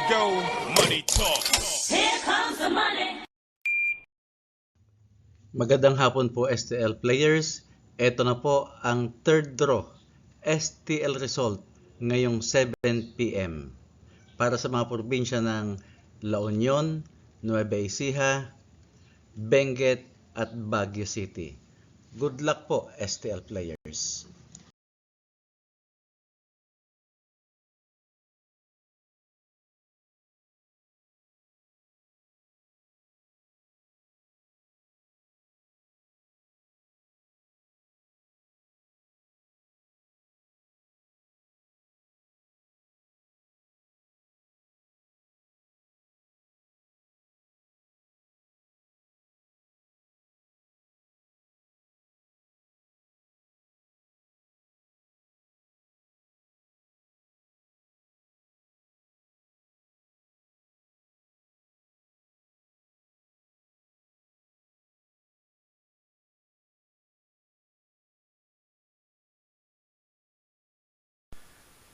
go, money talk. Here comes the money. Magandang hapon po STL players. Ito na po ang third draw STL result ngayong 7 PM para sa mga probinsya ng La Union, Nueva Ecija, Benguet at Baguio City. Good luck po STL players.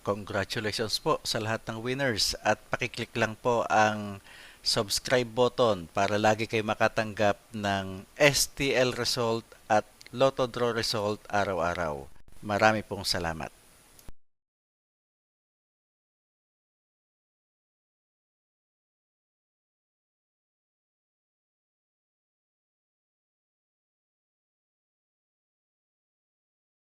Congratulations po sa lahat ng winners at pakiclick lang po ang subscribe button para lagi kayo makatanggap ng STL result at Lotto Draw result araw-araw. Marami pong salamat.